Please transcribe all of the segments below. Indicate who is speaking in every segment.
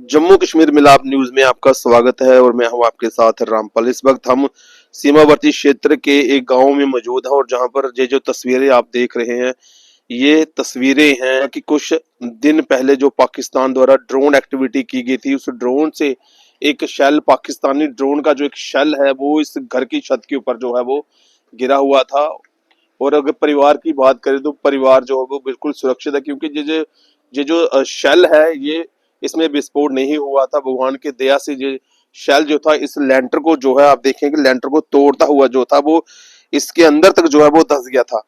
Speaker 1: जम्मू कश्मीर मिलाप न्यूज में आपका स्वागत है और मैं हूं आपके साथ रामपाल। इस वक्त हम सीमावर्ती क्षेत्र के एक गांव में मौजूद हैं और जहां पर ये जो तस्वीरें आप देख रहे हैं ये तस्वीरें हैं कि कुछ दिन पहले जो पाकिस्तान द्वारा ड्रोन एक्टिविटी की गई थी, उस ड्रोन से एक शेल, पाकिस्तानी ड्रोन का जो एक शेल है वो इस घर की छत के ऊपर जो है वो गिरा हुआ था। और अगर परिवार की बात करें तो परिवार जो है वो बिल्कुल सुरक्षित है, क्योंकि ये जो शेल है ये इसमें विस्फोट नहीं हुआ था। भगवान की दया से ये शेल जो था इस लेंटर को जो है आप देखेंगे लेंटर को तोड़ता हुआ जो था वो इसके अंदर तक जो है वो धंस गया था।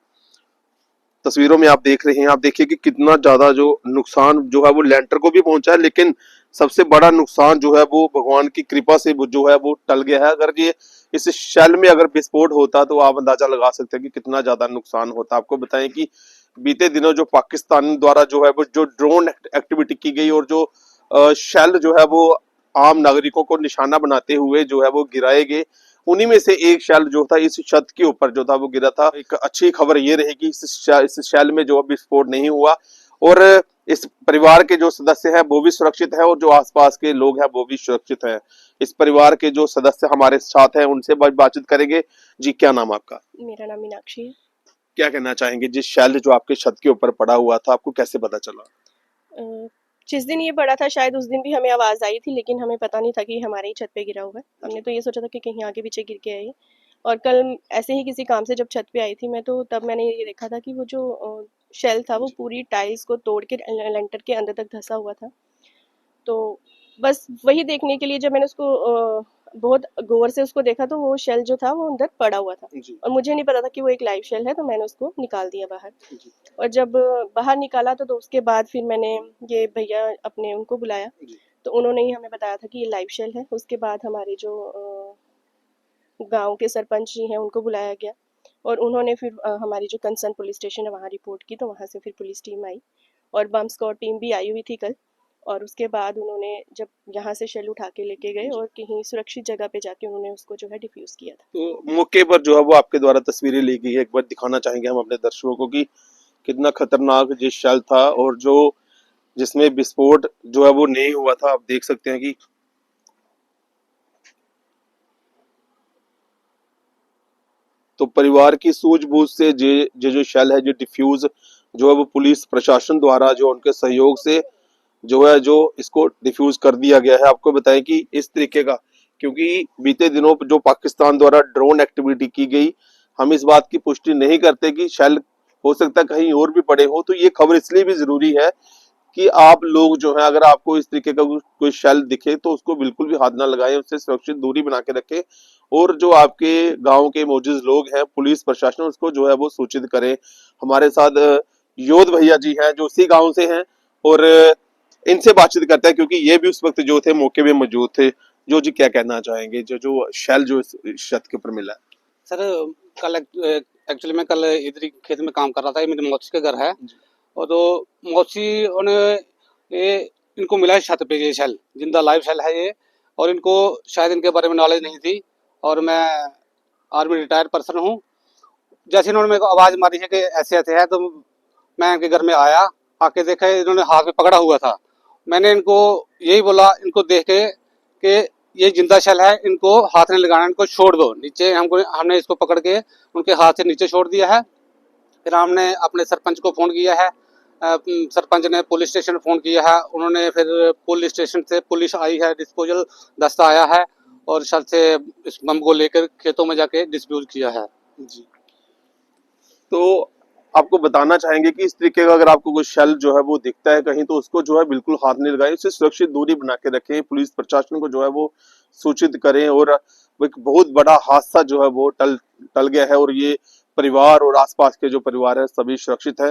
Speaker 1: तस्वीरों में आप देख रहे हैं, आप देखिए कि कितना ज्यादा जो नुकसान जो है वो लेंटर को भी पहुंचा है, लेकिन सबसे बड़ा नुकसान जो है वो भगवान की कृपा से वो जो है वो टल गया है। अगर ये इस शेल में अगर विस्फोट होता तो आप अंदाजा लगा सकते हैं कि कितना ज्यादा नुकसान होता। आपको बताएं कि बीते दिनों जो पाकिस्तान द्वारा जो है वो जो ड्रोन एक्टिविटी की गई और जो शेल जो है वो आम नागरिकों को निशाना बनाते हुए जो है वो गिराए गए, उन्हीं में से एक शेल जो था इस छत के ऊपर जो था वो गिरा था। एक अच्छी खबर ये रहेगी इस शेल में जो विस्फोट नहीं हुआ और इस परिवार के जो सदस्य हैं वो भी सुरक्षित हैं और जो आसपास के लोग हैं वो भी सुरक्षित हैं। इस परिवार के जो सदस्य हमारे साथ हैं उनसे बातचीत करेंगे। जी, क्या नाम आपका?
Speaker 2: मेरा नाम मीनाक्षी है।
Speaker 1: क्या कहना चाहेंगे, जिस शेल जो आपके छत के ऊपर पड़ा हुआ था आपको कैसे पता चला?
Speaker 2: अ, जिस दिन ये पड़ा था शायद उस दिन भी हमें आवाज़ आई थी, लेकिन हमें पता नहीं था कि हमारे ही छत पे गिरा हुआ है। हमने तो ये सोचा था कि कहीं आगे पीछे गिर के है ये। और कल ऐसे ही किसी काम से जब छत पे आई थी मैं, तो तब मैंने ये देखा था कि वो जो शेल था वो पूरी टाइल्स को तोड़ के लेंटर के अंदर तक धंसा हुआ था। तो बस वही देखने के लिए जब मैंने उसको बहुत गौर से उसको देखा, तो वो शेल जो था वो अंदर पड़ा हुआ था।
Speaker 1: जी।
Speaker 2: और मुझे नहीं पता था कि वो एक लाइव शेल है, तो मैंने उसको निकाल दिया बाहर।
Speaker 1: जी।
Speaker 2: और जब बाहर निकाला तो उसके बाद फिर मैंने ये भैया अपने उनको बुलाया,
Speaker 1: जी।
Speaker 2: तो उन्होंने ही हमें बताया था कि ये लाइव शेल है। उसके बाद हमारे जो गांव के सरपंच जी हैं उनको बुलाया गया और उन्होंने फिर हमारी जो कंसर्न पुलिस स्टेशन है वहाँ रिपोर्ट की, तो वहाँ से फिर पुलिस टीम आई और बम स्क्वाड टीम भी आई हुई थी कल। और उसके बाद उन्होंने जब यहाँ से शेल उठा के लेके गए और कहीं सुरक्षित जगह पे जाके उन्होंने उसको जो है डिफ्यूज किया था।
Speaker 1: तो मौके पर जो है वो आपके द्वारा तस्वीरें ली गई है, एक बार दिखाना चाहेंगे हम अपने दर्शकों को कि कितना खतरनाक ये शेल था और जो जिसमें विस्फोट जो है वो नहीं हुआ था। आप देख सकते हैं कि तो परिवार की सूझबूझ से ये जो शेल है जो डिफ्यूज जो है वो पुलिस प्रशासन द्वारा जो उनके सहयोग से जो है जो इसको डिफ्यूज कर दिया गया है। आपको बताएं कि इस तरीके का, क्योंकि बीते दिनों जो पाकिस्तान द्वारा ड्रोन एक्टिविटी की गई, हम इस बात की पुष्टि नहीं करते कि शेल हो सकता है कहीं और भी पड़े हो। तो ये खबर इसलिए भी जरूरी है कि आप लोग जो है अगर आपको इस तरीके का कोई शेल दिखे तो उसको बिल्कुल भी हाथ ना लगाएं, उससे सुरक्षित दूरी बना के रखें और जो आपके गांव के मौजूद लोग हैं, पुलिस प्रशासन, उसको जो है वो सूचित करें। हमारे साथ योध भैया जी हैं जो इसी गांव से हैं और इनसे बातचीत करते हैं, क्योंकि ये भी उस वक्त जो थे मौके पे मौजूद थे। जो जी, क्या कहना चाहेंगे, जो जो शेल जो इस छत के ऊपर मिला?
Speaker 3: सर, कल एक्चुअली मैं कल इधर ही खेत में काम कर रहा था। ये मेरी मौसी का घर है और तो मौसी ने ये इनको मिला है छत पे ये शेल, जिंदा लाइव शेल है ये। और इनको शायद इनके बारे में नॉलेज नहीं थी और मैं आर्मी रिटायर्ड पर्सन हूँ। जैसे इन्होंने मेरे को आवाज़ मारी है कि ऐसे ऐसे है, तो मैं इनके घर में आया। आके देखा इन्होंने हाथ में पकड़ा हुआ था। मैंने इनको यही बोला इनको देख के कि ये जिंदा शेल है, इनको हाथ नहीं लगाना, इनको छोड़ दो नीचे। हमने इसको पकड़ के उनके हाथ से नीचे छोड़ दिया है। फिर हमने अपने सरपंच को फ़ोन किया है। सरपंच ने पुलिस स्टेशन फ़ोन किया है। उन्होंने फिर पुलिस स्टेशन से पुलिस आई है, डिस्पोजल दस्ता आया है और शल से इस बम को लेकर खेतों में जाके डिस्पोज किया है।
Speaker 1: जी। तो आपको बताना चाहेंगे कि इस तरीके का अगर आपको कोई शेल जो है वो दिखता है कहीं, तो उसको जो है बिल्कुल हाथ नहीं लगाएं, उससे सुरक्षित दूरी बना के रखें। पुलिस प्रशासन को जो है वो सूचित करें और वो एक बहुत बड़ा हादसा जो है वो टल टल गया है और ये परिवार और आसपास के जो परिवार है सभी सुरक्षित है।